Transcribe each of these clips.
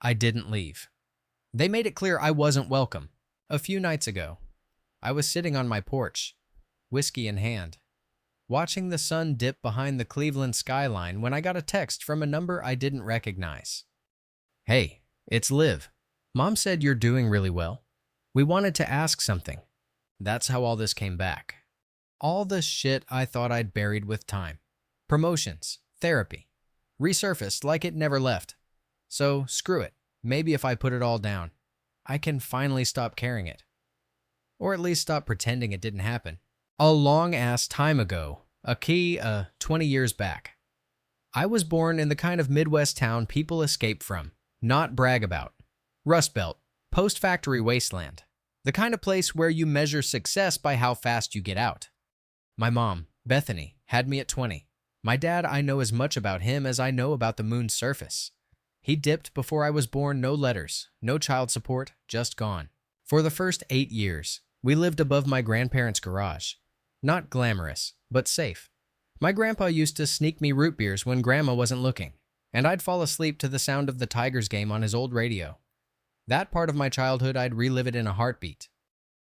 I didn't leave. They made it clear I wasn't welcome. A few nights ago, I was sitting on my porch, whiskey in hand, watching the sun dip behind the Cleveland skyline when I got a text from a number I didn't recognize. "Hey, it's Liv. Mom said you're doing really well. We wanted to ask something." That's how all this came back. All the shit I thought I'd buried with time. Promotions, therapy, resurfaced like it never left. So screw it. Maybe if I put it all down, I can finally stop carrying it. Or at least stop pretending it didn't happen. A long-ass time ago, 20 years back, I was born in the kind of Midwest town people escape from, not brag about. Rust Belt, post-factory wasteland. The kind of place where you measure success by how fast you get out. My mom, Bethany, had me at 20. My dad, I know as much about him as I know about the moon's surface. He dipped before I was born, no letters, no child support, just gone. For the first 8 years, we lived above my grandparents' garage. Not glamorous, but safe. My grandpa used to sneak me root beers when grandma wasn't looking, and I'd fall asleep to the sound of the Tigers game on his old radio. That part of my childhood, I'd relive it in a heartbeat.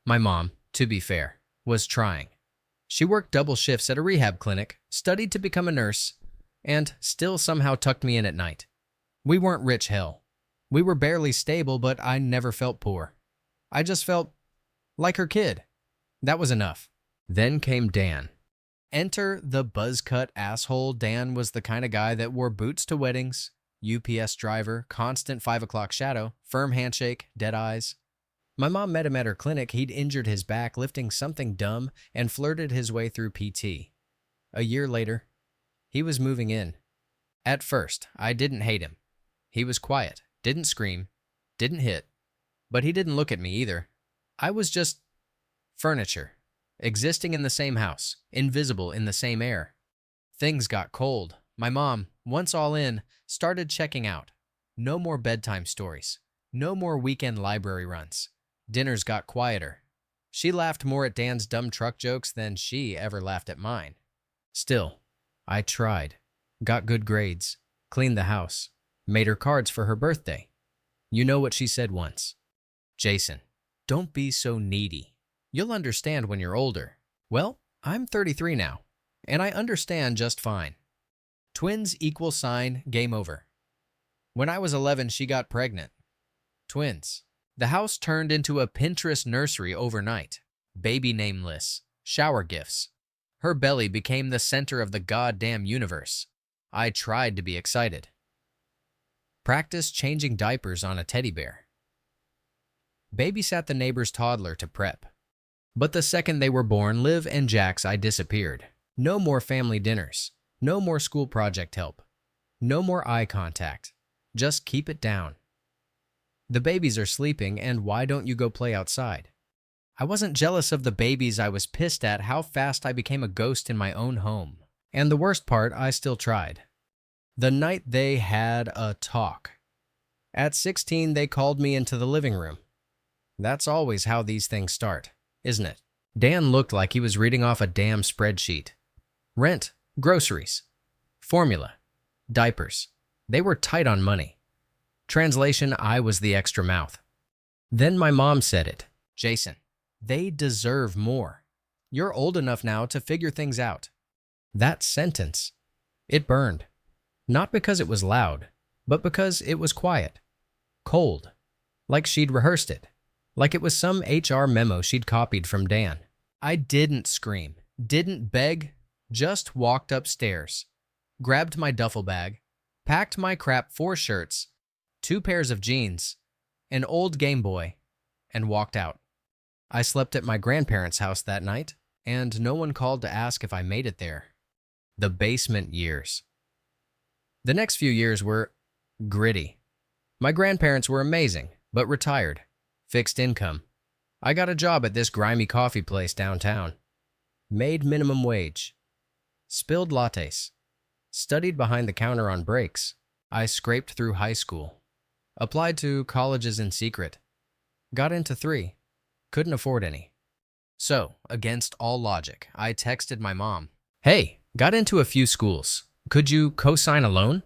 My mom, to be fair, was trying. She worked double shifts at a rehab clinic, studied to become a nurse, and still somehow tucked me in at night. We weren't rich, hell. We were barely stable, but I never felt poor. I just felt like her kid. That was enough. Then came Dan. Enter the buzz-cut asshole. Dan was the kind of guy that wore boots to weddings, UPS driver, constant 5 o'clock shadow, firm handshake, dead eyes. My mom met him at her clinic. He'd injured his back lifting something dumb and flirted his way through PT. A year later, he was moving in. At first, I didn't hate him. He was quiet, didn't scream, didn't hit, but he didn't look at me either. I was just furniture, existing in the same house, invisible in the same air. Things got cold. My mom, once all in, started checking out. No more bedtime stories. No more weekend library runs. Dinners got quieter. She laughed more at Dan's dumb truck jokes than she ever laughed at mine. Still, I tried. Got good grades. Cleaned the house. Made her cards for her birthday. You know what she said once? "Jason, don't be so needy. You'll understand when you're older." Well, I'm 33 now, and I understand just fine. Twins equal sign, game over. When I was 11, she got pregnant. Twins. The house turned into a Pinterest nursery overnight. Baby nameless. Shower gifts. Her belly became the center of the goddamn universe. I tried to be excited. Practiced changing diapers on a teddy bear. Babysat the neighbor's toddler to prep. But the second they were born, Liv and Jax, I disappeared. No more family dinners. No more school project help. No more eye contact. Just keep it down. The babies are sleeping, and why don't you go play outside? I wasn't jealous of the babies. I was pissed at how fast I became a ghost in my own home. And the worst part, I still tried. The night they had a talk. At 16, they called me into the living room. That's always how these things start, isn't it? Dan looked like he was reading off a damn spreadsheet. Rent, groceries, formula, diapers. They were tight on money. Translation, I was the extra mouth. Then my mom said it. "Jason, they deserve more. You're old enough now to figure things out." That sentence, it burned. Not because it was loud, but because it was quiet. Cold. Like she'd rehearsed it. Like it was some HR memo she'd copied from Dan. I didn't scream, didn't beg, just walked upstairs, grabbed my duffel bag, packed my crap, 4 shirts, 2 pairs of jeans, an old Game Boy, and walked out. I slept at my grandparents' house that night, and no one called to ask if I made it there. The basement years. The next few years were gritty. My grandparents were amazing, but retired. Fixed income. I got a job at this grimy coffee place downtown. Made minimum wage. Spilled lattes. Studied behind the counter on breaks. I scraped through high school. Applied to colleges in secret. Got into 3. Couldn't afford any. So, against all logic, I texted my mom. "Hey, got into a few schools. Could you co-sign a loan?"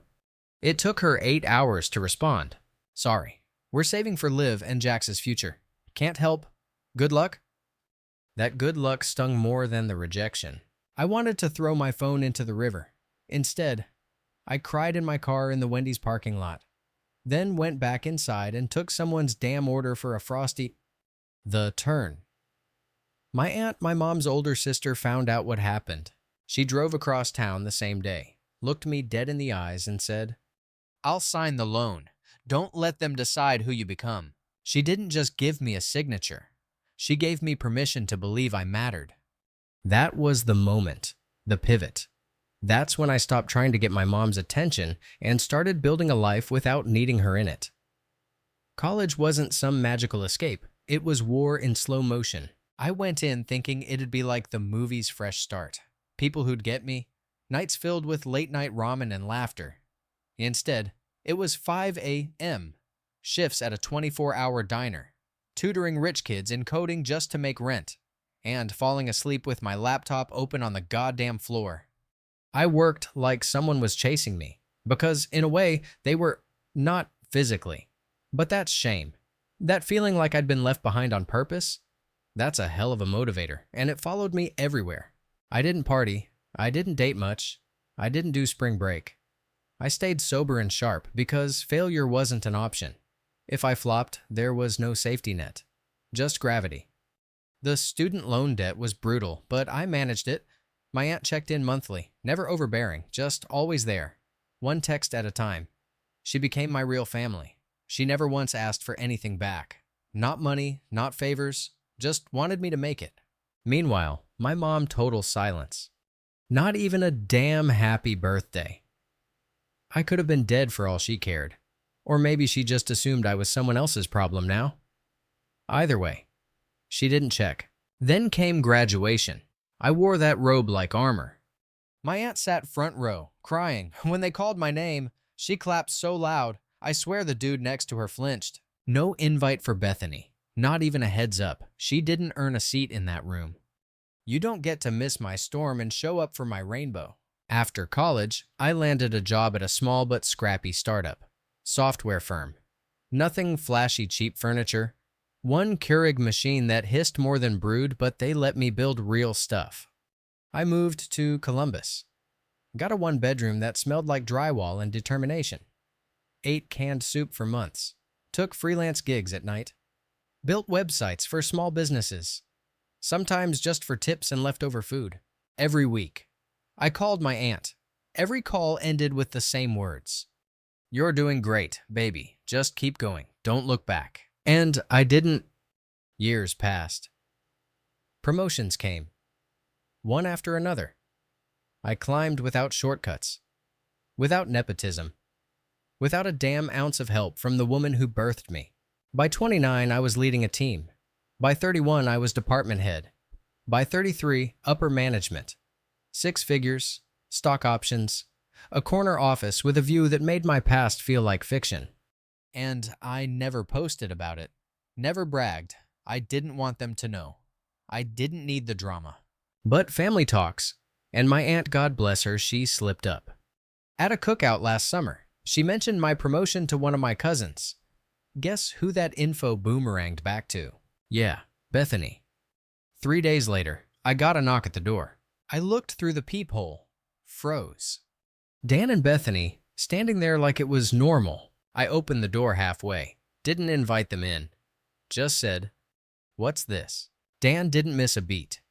It took her 8 hours to respond. Sorry. We're saving for Liv and Jax's future. Can't help. Good luck? That good luck stung more than the rejection. I wanted to throw my phone into the river. Instead, I cried in my car in the Wendy's parking lot, then went back inside and took someone's damn order for a Frosty. The turn. My aunt, my mom's older sister, found out what happened. She drove across town the same day, looked me dead in the eyes, and said, "I'll sign the loan. Don't let them decide who you become." She didn't just give me a signature. She gave me permission to believe I mattered. That was the moment, the pivot. That's when I stopped trying to get my mom's attention and started building a life without needing her in it. College wasn't some magical escape. It was war in slow motion. I went in thinking it'd be like the movie's Fresh Start. People who'd get me, nights filled with late-night ramen and laughter. Instead, it was 5 a.m., shifts at a 24-hour diner, tutoring rich kids in coding just to make rent, and falling asleep with my laptop open on the goddamn floor. I worked like someone was chasing me, because in a way, they were not physically. But that's shame. That feeling like I'd been left behind on purpose, that's a hell of a motivator, and it followed me everywhere. I didn't party, I didn't date much, I didn't do spring break. I stayed sober and sharp because failure wasn't an option. If I flopped, there was no safety net, just gravity. The student loan debt was brutal, but I managed it. My aunt checked in monthly, never overbearing, just always there, one text at a time. She became my real family. She never once asked for anything back. Not money, not favors, just wanted me to make it. Meanwhile, my mom, total silence. Not even a damn happy birthday. I could have been dead for all she cared. Or maybe she just assumed I was someone else's problem now. Either way, she didn't check. Then came graduation. I wore that robe like armor. My aunt sat front row, crying. When they called my name, she clapped so loud, I swear the dude next to her flinched. No invite for Bethany. Not even a heads up. She didn't earn a seat in that room. You don't get to miss my storm and show up for my rainbow. After college, I landed a job at a small but scrappy startup. Software firm. Nothing flashy cheap furniture. One Keurig machine that hissed more than brewed, but they let me build real stuff. I moved to Columbus. Got a one-bedroom that smelled like drywall and determination. Ate canned soup for months. Took freelance gigs at night. Built websites for small businesses. Sometimes just for tips and leftover food. Every week. I called my aunt. Every call ended with the same words. "You're doing great, baby. Just keep going. Don't look back." And I didn't. Years passed. Promotions came. One after another. I climbed without shortcuts. Without nepotism. Without a damn ounce of help from the woman who birthed me. By 29, I was leading a team. By 31, I was department head. By 33, upper management. 6 figures, stock options, a corner office with a view that made my past feel like fiction. And I never posted about it. Never bragged. I didn't want them to know. I didn't need the drama. But family talks, and my aunt, God bless her, she slipped up. At a cookout last summer, she mentioned my promotion to one of my cousins. Guess who that info boomeranged back to? Yeah, Bethany. 3 days later, I got a knock at the door. I looked through the peephole. Froze. Dan and Bethany, standing there like it was normal. I opened the door halfway. Didn't invite them in. Just said, "What's this?" Dan didn't miss a beat.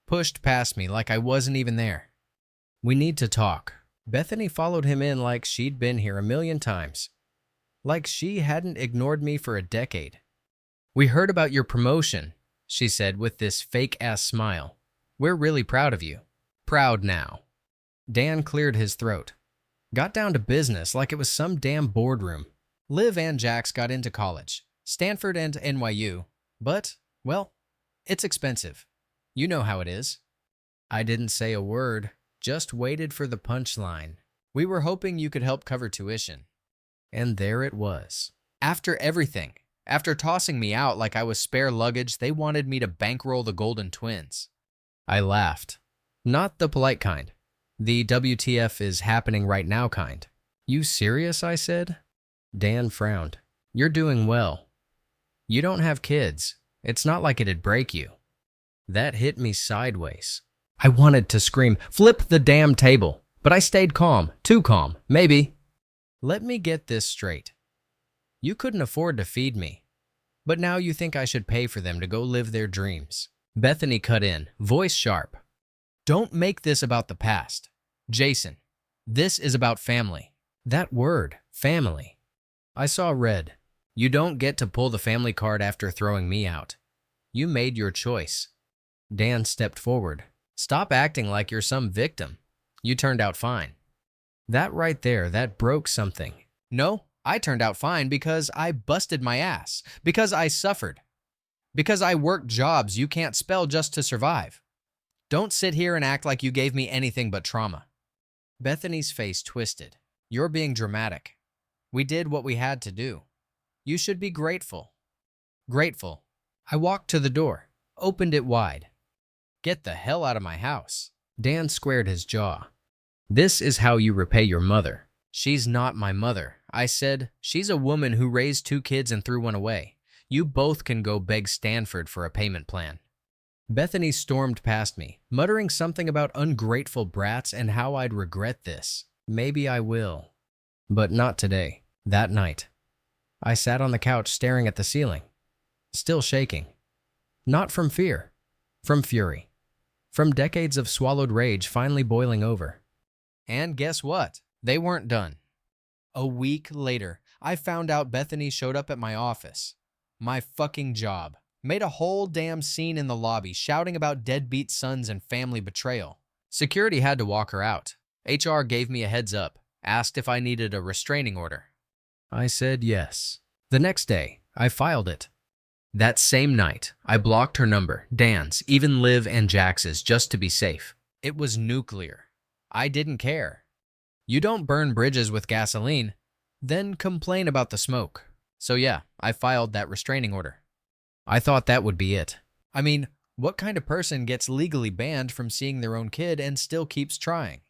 Pushed past me like I wasn't even there. "We need to talk." Bethany followed him in like she'd been here a million times. Like she hadn't ignored me for a decade. "We heard about your promotion," she said with this fake-ass smile. "We're really proud of you." Proud now. Dan cleared his throat. Got down to business like it was some damn boardroom. Liv and Jax got into college, Stanford and NYU, but, well, it's expensive. You know how it is. I didn't say a word, just waited for the punchline. "We were hoping you could help cover tuition." And there it was. After everything, after tossing me out like I was spare luggage, they wanted me to bankroll the Golden Twins. I laughed. Not the polite kind. The WTF is happening right now kind. "You serious?" I said. Dan frowned. You're doing well. You don't have kids. It's not like it'd break you. That hit me sideways. I wanted to scream, "Flip the damn table," but I stayed calm, too calm, maybe. Let me get this straight. You couldn't afford to feed me, but now you think I should pay for them to go live their dreams. Bethany cut in, voice sharp. Don't make this about the past. Jason, this is about family. That word, family. I saw red. You don't get to pull the family card after throwing me out. You made your choice. Dan stepped forward. Stop acting like you're some victim. You turned out fine. That right there, that broke something. No, I turned out fine because I busted my ass, because I suffered, because I worked jobs you can't spell just to survive. Don't sit here and act like you gave me anything but trauma. Bethany's face twisted. You're being dramatic. We did what we had to do. You should be grateful. Grateful. I walked to the door, opened it wide. Get the hell out of my house. Dan squared his jaw. This is how you repay your mother. She's not my mother. I said, she's a woman who raised 2 kids and threw one away. You both can go beg Stanford for a payment plan. Bethany stormed past me, muttering something about ungrateful brats and how I'd regret this. Maybe I will. But not today. That night. I sat on the couch staring at the ceiling, still shaking. Not from fear, from fury. From decades of swallowed rage finally boiling over. And guess what? They weren't done. A week later, I found out Bethany showed up at my office. My fucking job. Made a whole damn scene in the lobby, shouting about deadbeat sons and family betrayal. Security had to walk her out. HR gave me a heads up, asked if I needed a restraining order. I said yes. The next day, I filed it. That same night, I blocked her number, Dan's, even Liv and Jax's, just to be safe. It was nuclear. I didn't care. You don't burn bridges with gasoline, then complain about the smoke. So yeah, I filed that restraining order. I thought that would be it. I mean, what kind of person gets legally banned from seeing their own kid and still keeps trying?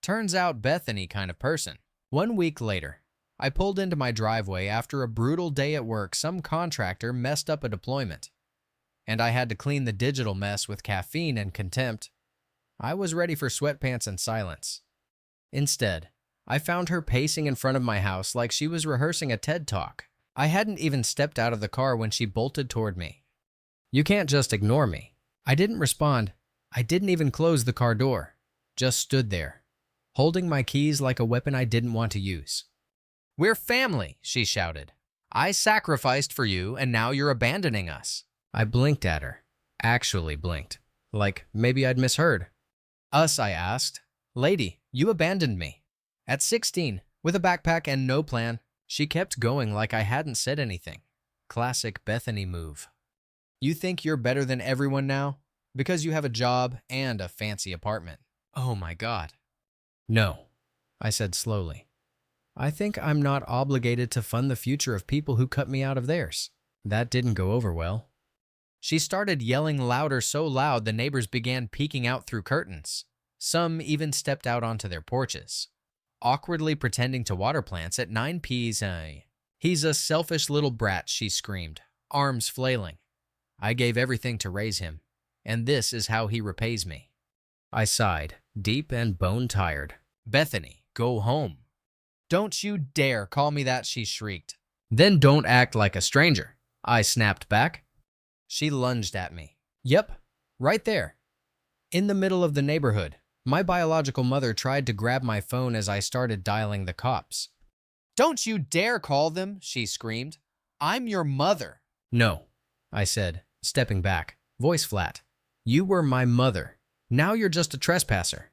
Turns out Bethany kind of person. 1 week later, I pulled into my driveway after a brutal day at work. Some contractor messed up a deployment, and I had to clean the digital mess with caffeine and contempt. I was ready for sweatpants and silence. Instead, I found her pacing in front of my house like she was rehearsing a TED Talk. I hadn't even stepped out of the car when she bolted toward me. You can't just ignore me. I didn't respond. I didn't even close the car door. Just stood there, holding my keys like a weapon I didn't want to use. We're family, she shouted. I sacrificed for you, and now you're abandoning us. I blinked at her. Actually blinked. Like maybe I'd misheard. Us, I asked. Lady, you abandoned me. At 16, with a backpack and no plan. She kept going like I hadn't said anything. Classic Bethany move. You think you're better than everyone now? Because you have a job and a fancy apartment. Oh my God. No, I said slowly. I think I'm not obligated to fund the future of people who cut me out of theirs. That didn't go over well. She started yelling louder, so loud the neighbors began peeking out through curtains. Some even stepped out onto their porches, awkwardly pretending to water plants at 9 p.m. He's a selfish little brat, she screamed, arms flailing. I gave everything to raise him, and this is how he repays me. I sighed, deep and bone-tired. Bethany, go home. Don't you dare call me that, she shrieked. Then don't act like a stranger, I snapped back. She lunged at me. Yep, right there. In the middle of the neighborhood, my biological mother tried to grab my phone as I started dialing the cops. Don't you dare call them, she screamed. I'm your mother. No, I said, stepping back, voice flat. You were my mother. Now you're just a trespasser.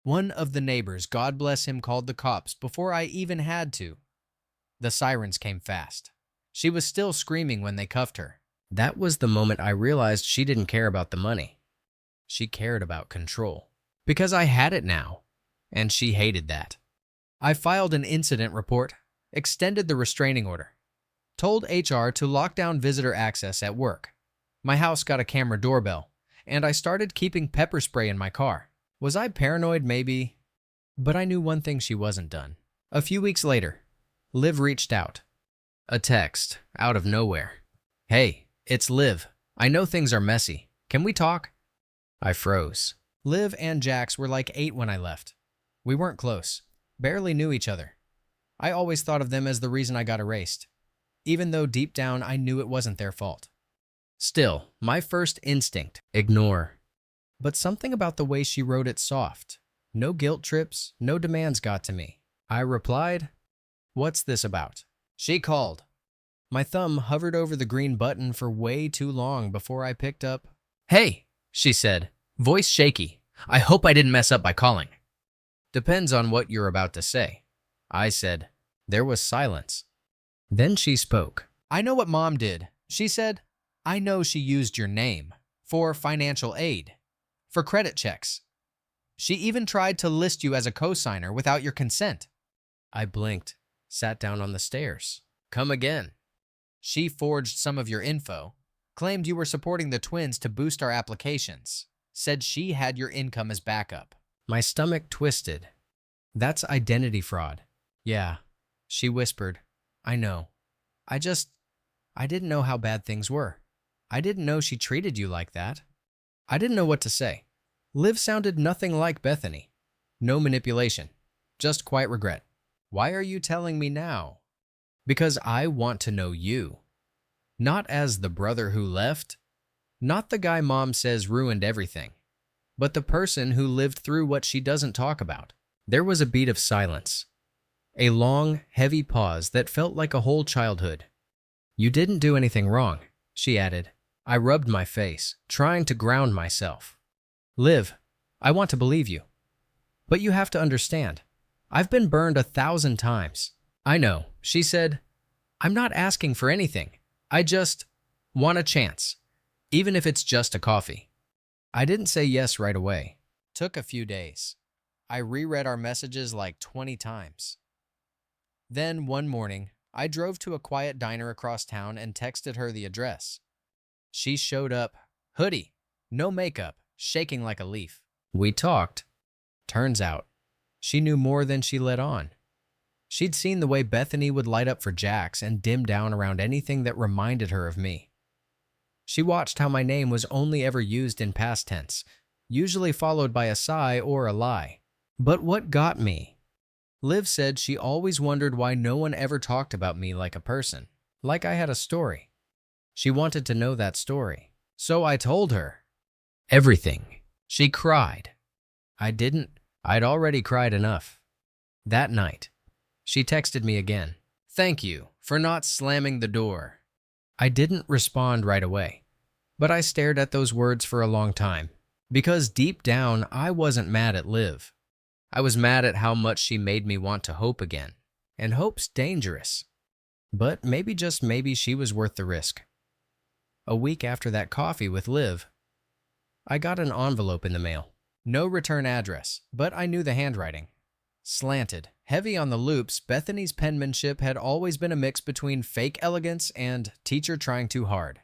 One of the neighbors, God bless him, called the cops before I even had to. The sirens came fast. She was still screaming when they cuffed her. That was the moment I realized she didn't care about the money. She cared about control. Because I had it now, and she hated that. I filed an incident report, extended the restraining order, told HR to lock down visitor access at work. My house got a camera doorbell, and I started keeping pepper spray in my car. Was I paranoid? Maybe. But I knew one thing she wasn't done. A few weeks later, Liv reached out. A text, out of nowhere. Hey, it's Liv. I know things are messy. Can we talk? I froze. Liv and Jax were like 8 when I left. We weren't close. Barely knew each other. I always thought of them as the reason I got erased, even though deep down I knew it wasn't their fault. Still, my first instinct, ignore. But something about the way she wrote it soft. No guilt trips, no demands got to me. I replied, "What's this about?" She called. My thumb hovered over the green button for way too long before I picked up. "Hey," she said, voice shaky. "I hope I didn't mess up by calling." "Depends on what you're about to say," I said. There was silence. Then she spoke. "I know what Mom did," she said. "I know she used your name for financial aid, for credit checks. She even tried to list you as a cosigner without your consent." I blinked, sat down on the stairs. "Come again." "She forged some of your info, claimed you were supporting the twins to boost our applications, said she had your income as backup." My stomach twisted. "That's identity fraud." "Yeah," she whispered. "I know. I didn't know how bad things were. I didn't know she treated you like that." I didn't know what to say. Liv sounded nothing like Bethany. No manipulation, just quiet regret. "Why are you telling me now?" "Because I want to know you. Not as the brother who left, not the guy Mom says ruined everything, but the person who lived through what she doesn't talk about." There was a beat of silence. A long, heavy pause that felt like a whole childhood. "You didn't do anything wrong," she added. I rubbed my face, trying to ground myself. "Liv, I want to believe you. But you have to understand. I've been burned 1,000 times." "I know," she said. "I'm not asking for anything. I just want a chance, even if it's just a coffee." I didn't say yes right away. Took a few days. I reread our messages like 20 times. Then, one morning, I drove to a quiet diner across town and texted her the address. She showed up, hoodie, no makeup, shaking like a leaf. We talked. Turns out, she knew more than she let on. She'd seen the way Bethany would light up for Jax and dim down around anything that reminded her of me. She watched how my name was only ever used in past tense, usually followed by a sigh or a lie. But what got me? Liv said she always wondered why no one ever talked about me like a person, like I had a story. She wanted to know that story. So I told her. Everything. She cried. I didn't. I'd already cried enough. That night, she texted me again. "Thank you for not slamming the door." I didn't respond right away, but I stared at those words for a long time, because deep down, I wasn't mad at Liv. I was mad at how much she made me want to hope again. And hope's dangerous. But maybe, just maybe, she was worth the risk. A week after that coffee with Liv, I got an envelope in the mail. No return address, but I knew the handwriting. Slanted, heavy on the loops, Bethany's penmanship had always been a mix between fake elegance and teacher trying too hard.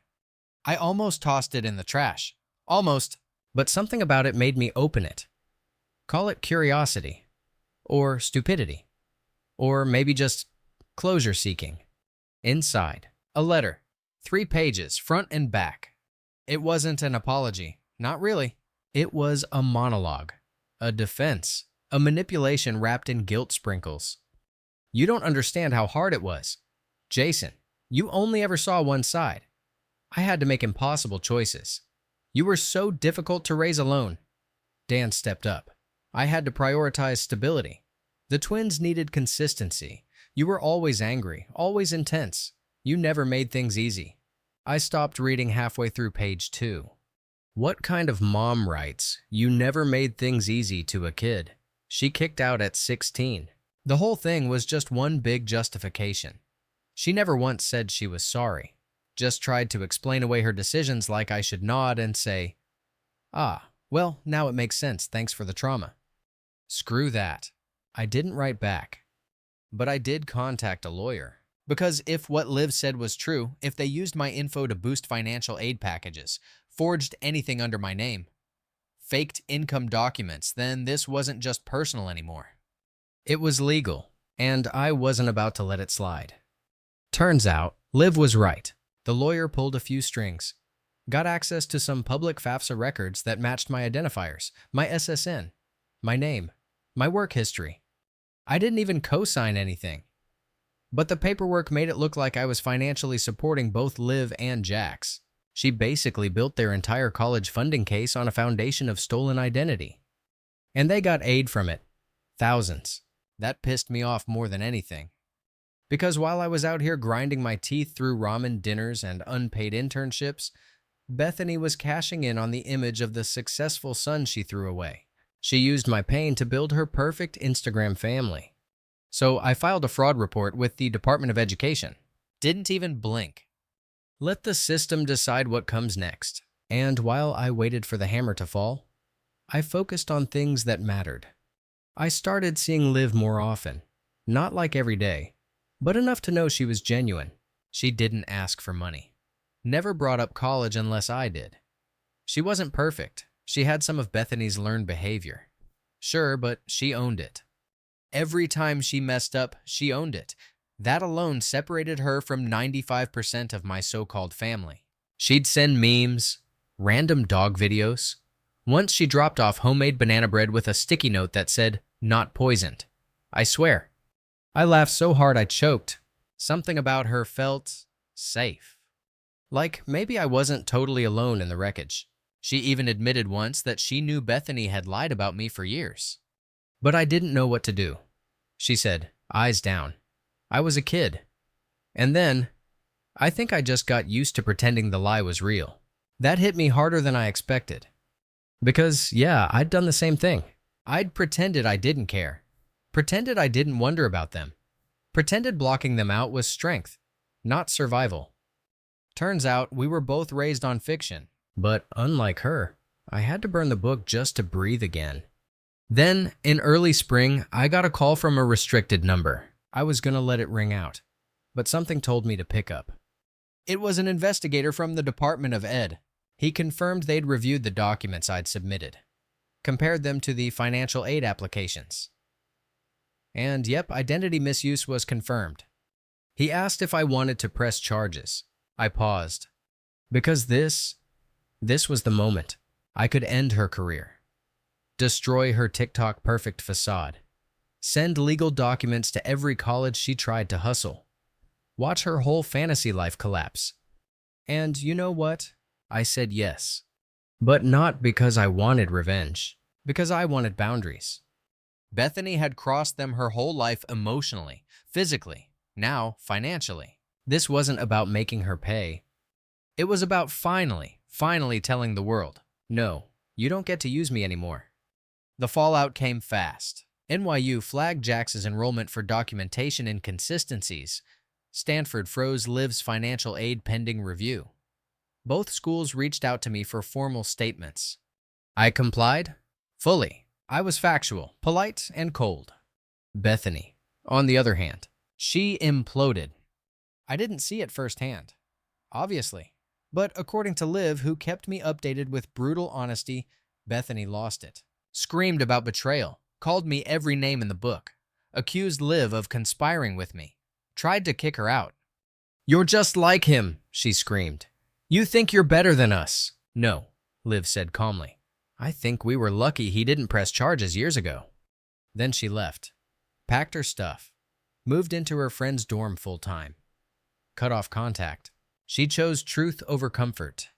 I almost tossed it in the trash. Almost. But something about it made me open it. Call it curiosity, or stupidity, or maybe just closure-seeking. Inside, a letter, 3 pages, front and back. It wasn't an apology, not really. It was a monologue, a defense, a manipulation wrapped in guilt sprinkles. "You don't understand how hard it was. Jason, you only ever saw one side. I had to make impossible choices. You were so difficult to raise alone." Dan stepped up. "I had to prioritize stability. The twins needed consistency. You were always angry, always intense. You never made things easy." I stopped reading halfway through page 2. What kind of mom writes, "You never made things easy" to a kid she kicked out at 16? The whole thing was just one big justification. She never once said she was sorry, just tried to explain away her decisions like I should nod and say, "Ah, well, now it makes sense, thanks for the trauma." Screw that. I didn't write back. But I did contact a lawyer. Because if what Liv said was true, if they used my info to boost financial aid packages, forged anything under my name, faked income documents, then this wasn't just personal anymore. It was legal, and I wasn't about to let it slide. Turns out, Liv was right. The lawyer pulled a few strings. Got access to some public FAFSA records that matched my identifiers, my SSN, my name, my work history. I didn't even co-sign anything. But the paperwork made it look like I was financially supporting both Liv and Jax. She basically built their entire college funding case on a foundation of stolen identity. And they got aid from it. Thousands. That pissed me off more than anything. Because while I was out here grinding my teeth through ramen dinners and unpaid internships, Bethany was cashing in on the image of the successful son she threw away. She used my pain to build her perfect Instagram family. So I filed a fraud report with the Department of Education. Didn't even blink. Let the system decide what comes next. And while I waited for the hammer to fall, I focused on things that mattered. I started seeing Liv more often. Not like every day, but enough to know she was genuine. She didn't ask for money. Never brought up college unless I did. She wasn't perfect. She had some of Bethany's learned behavior. Sure, but she owned it. Every time she messed up, she owned it. That alone separated her from 95% of my so-called family. She'd send memes, random dog videos. Once she dropped off homemade banana bread with a sticky note that said, "Not poisoned." I swear. I laughed so hard I choked. Something about her felt safe. Like maybe I wasn't totally alone in the wreckage. She even admitted once that she knew Bethany had lied about me for years. But I didn't know what to do. She said, eyes down. I was a kid. And then, I think I just got used to pretending the lie was real. That hit me harder than I expected. Because, yeah, I'd done the same thing. I'd pretended I didn't care. Pretended I didn't wonder about them. Pretended blocking them out was strength, not survival. Turns out we were both raised on fiction. But unlike her, I had to burn the book just to breathe again. Then, in early spring, I got a call from a restricted number. I was gonna let it ring out, but something told me to pick up. It was an investigator from the Department of Ed. He confirmed they'd reviewed the documents I'd submitted, compared them to the financial aid applications. And yep, identity misuse was confirmed. He asked if I wanted to press charges. I paused. Because this was the moment. I could end her career. Destroy her TikTok perfect facade. Send legal documents to every college she tried to hustle. Watch her whole fantasy life collapse. And you know what? I said yes. But not because I wanted revenge. Because I wanted boundaries. Bethany had crossed them her whole life emotionally, physically, now financially. This wasn't about making her pay. It was about finally telling the world, no, you don't get to use me anymore. The fallout came fast. NYU flagged Jax's enrollment for documentation inconsistencies. Stanford froze Liv's financial aid pending review. Both schools reached out to me for formal statements. I complied fully. I was factual, polite, and cold. Bethany, on the other hand, she imploded. I didn't see it firsthand, obviously. But according to Liv, who kept me updated with brutal honesty, Bethany lost it. Screamed about betrayal, called me every name in the book, accused Liv of conspiring with me, tried to kick her out. "You're just like him," she screamed. "You think you're better than us." "No," Liv said calmly. "I think we were lucky he didn't press charges years ago." Then she left, packed her stuff, moved into her friend's dorm full-time, cut off contact. She chose truth over comfort.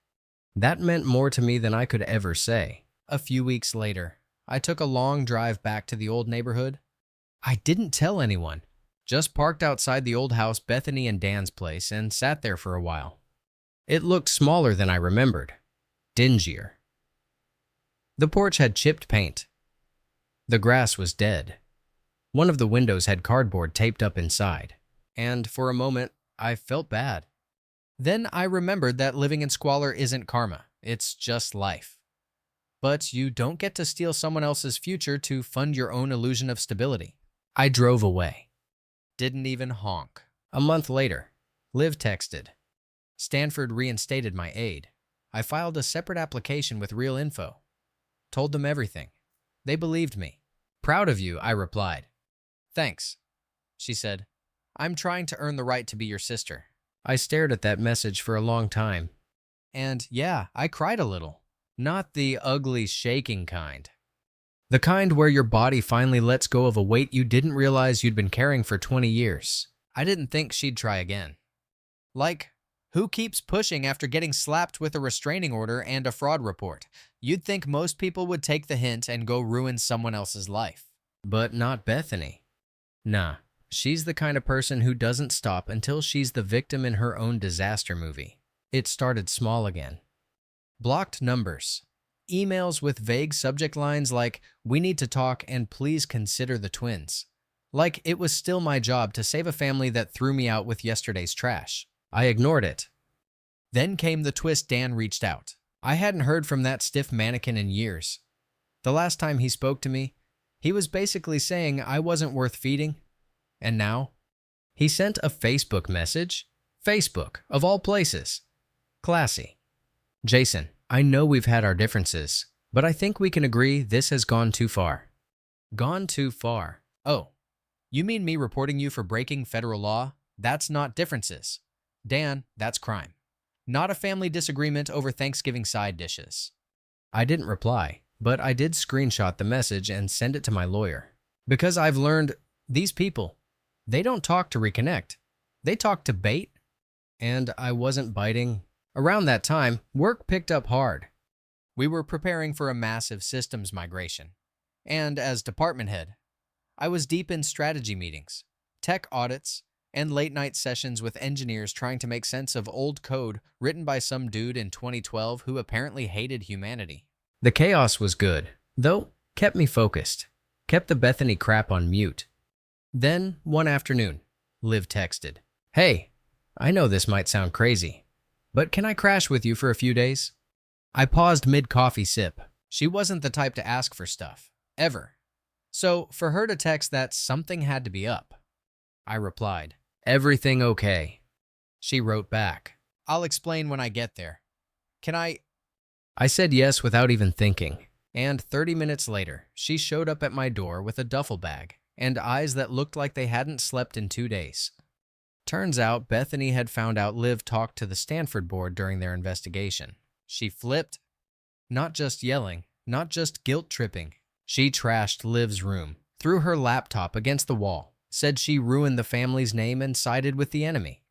That meant more to me than I could ever say. A few weeks later, I took a long drive back to the old neighborhood. I didn't tell anyone, just parked outside the old house Bethany and Dan's place and sat there for a while. It looked smaller than I remembered, dingier. The porch had chipped paint. The grass was dead. One of the windows had cardboard taped up inside, and for a moment, I felt bad. Then I remembered that living in squalor isn't karma, it's just life. But you don't get to steal someone else's future to fund your own illusion of stability. I drove away. Didn't even honk. A month later, Liv texted. Stanford reinstated my aid. I filed a separate application with real info. Told them everything. They believed me. "Proud of you," I replied. "Thanks," she said. I'm trying to earn the right to be your sister. I stared at that message for a long time. And yeah, I cried a little. Not the ugly shaking kind. The kind where your body finally lets go of a weight you didn't realize you'd been carrying for 20 years. I didn't think she'd try again. Like, who keeps pushing after getting slapped with a restraining order and a fraud report? You'd think most people would take the hint and go ruin someone else's life. But not Bethany. Nah, she's the kind of person who doesn't stop until she's the victim in her own disaster movie. It started small again. Blocked numbers. Emails with vague subject lines like, "We need to talk and please consider the twins." Like it was still my job to save a family that threw me out with yesterday's trash. I ignored it. Then came the twist. Dan reached out. I hadn't heard from that stiff mannequin in years. The last time he spoke to me, he was basically saying I wasn't worth feeding. And now, he sent a Facebook message. Facebook, of all places. Classy. "Jason, I know we've had our differences, but I think we can agree this has gone too far." Gone too far. Oh, you mean me reporting you for breaking federal law? That's not differences. Dan, that's crime. Not a family disagreement over Thanksgiving side dishes. I didn't reply, but I did screenshot the message and send it to my lawyer. Because I've learned these people, they don't talk to reconnect. They talk to bait. And I wasn't biting. Around that time, work picked up hard. We were preparing for a massive systems migration. And as department head, I was deep in strategy meetings, tech audits, and late-night sessions with engineers trying to make sense of old code written by some dude in 2012 who apparently hated humanity. The chaos was good, though kept me focused, kept the Bethany crap on mute. Then, one afternoon, Liv texted, "Hey, I know this might sound crazy, but can I crash with you for a few days?" I paused mid-coffee sip. She wasn't the type to ask for stuff, ever. So, for her to text that something had to be up, I replied, "Everything okay?" She wrote back, "I'll explain when I get there. Can I?" I said yes without even thinking. And 30 minutes later, she showed up at my door with a duffel bag and eyes that looked like they hadn't slept in 2 days. Turns out Bethany had found out Liv talked to the Stanford board during their investigation. She flipped. Not just yelling, not just guilt-tripping. She trashed Liv's room, threw her laptop against the wall, said she ruined the family's name and sided with the enemy.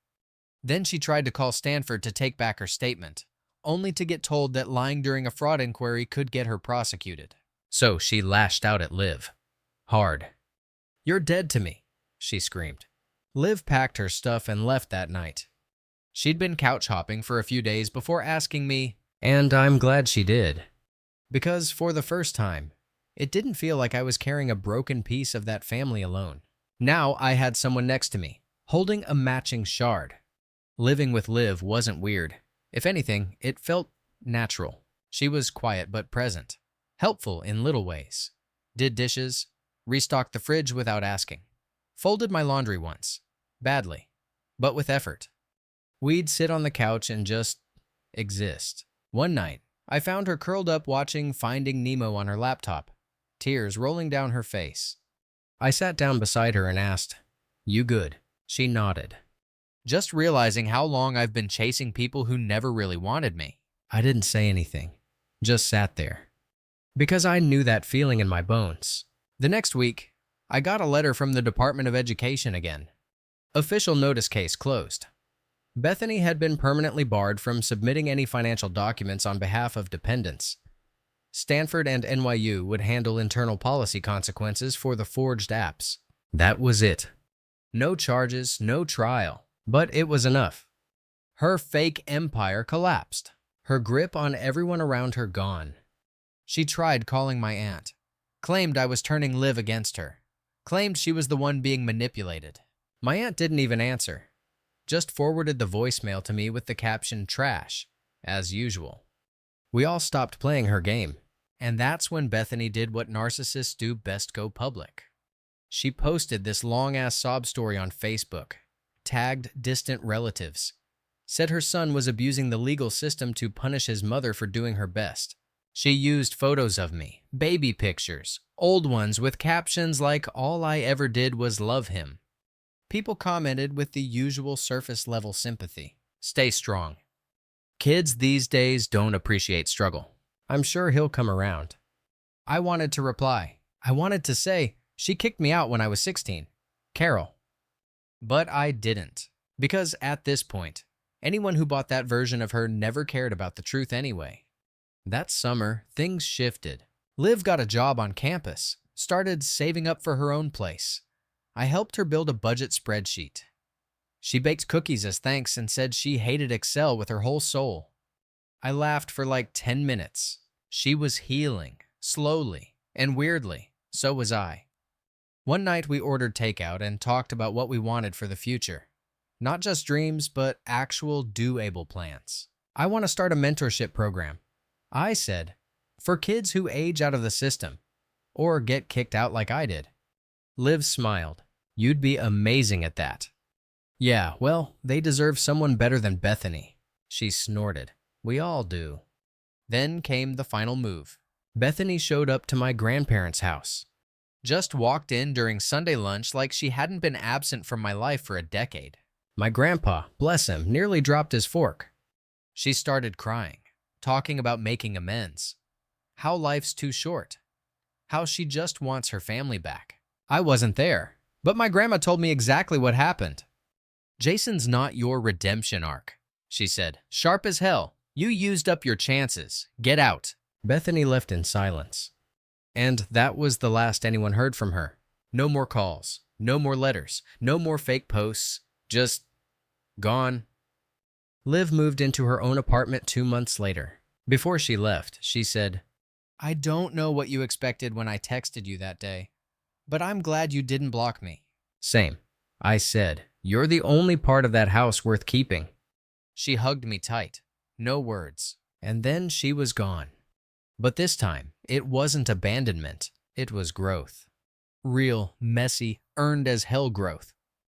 Then she tried to call Stanford to take back her statement, only to get told that lying during a fraud inquiry could get her prosecuted. So she lashed out at Liv. Hard. "You're dead to me," she screamed. Liv packed her stuff and left that night. She'd been couch hopping for a few days before asking me, and I'm glad she did. Because for the first time, it didn't feel like I was carrying a broken piece of that family alone. Now I had someone next to me, holding a matching shard. Living with Liv wasn't weird. If anything, it felt natural. She was quiet but present, helpful in little ways. Did dishes, restocked the fridge without asking. Folded my laundry once. Badly, but with effort. We'd sit on the couch and just exist. One night, I found her curled up watching Finding Nemo on her laptop, tears rolling down her face. I sat down beside her and asked, "You good?" She nodded. Just realizing how long I've been chasing people who never really wanted me. I didn't say anything, just sat there. Because I knew that feeling in my bones. The next week, I got a letter from the Department of Education again. Official notice case closed. Bethany had been permanently barred from submitting any financial documents on behalf of dependents. Stanford and NYU would handle internal policy consequences for the forged apps. That was it. No charges, no trial. But it was enough. Her fake empire collapsed. Her grip on everyone around her gone. She tried calling my aunt. Claimed I was turning Liv against her. Claimed she was the one being manipulated. My aunt didn't even answer. Just forwarded the voicemail to me with the caption "trash," as usual. We all stopped playing her game. And that's when Bethany did what narcissists do best: go public. She posted this long-ass sob story on Facebook, tagged distant relatives, said her son was abusing the legal system to punish his mother for doing her best. She used photos of me, baby pictures, old ones with captions like "all I ever did was love him." People commented with the usual surface-level sympathy. Stay strong. Kids these days don't appreciate struggle. I'm sure he'll come around. I wanted to reply. I wanted to say, she kicked me out when I was 16. Carol. But I didn't. Because at this point, anyone who bought that version of her never cared about the truth anyway. That summer, things shifted. Liv got a job on campus, started saving up for her own place. I helped her build a budget spreadsheet. She baked cookies as thanks and said she hated Excel with her whole soul. I laughed for like 10 minutes. She was healing, slowly, and weirdly. So was I. One night we ordered takeout and talked about what we wanted for the future. Not just dreams, but actual doable plans. I want to start a mentorship program. I said, for kids who age out of the system, or get kicked out like I did. Liv smiled. You'd be amazing at that. Yeah, well, they deserve someone better than Bethany. She snorted. We all do. Then came the final move. Bethany showed up to my grandparents' house. Just walked in during Sunday lunch like she hadn't been absent from my life for a decade. My grandpa, bless him, nearly dropped his fork. She started crying, talking about making amends. How life's too short. How she just wants her family back. I wasn't there, but my grandma told me exactly what happened. Jason's not your redemption arc, she said. Sharp as hell. You used up your chances. Get out. Bethany left in silence. And that was the last anyone heard from her. No more calls. No more letters. No more fake posts. Just gone. Liv moved into her own apartment 2 months later. Before she left, she said, I don't know what you expected when I texted you that day, but I'm glad you didn't block me. Same. I said, you're the only part of that house worth keeping. She hugged me tight. No words. And then she was gone. But this time, it wasn't abandonment. It was growth. Real, messy, earned as hell growth.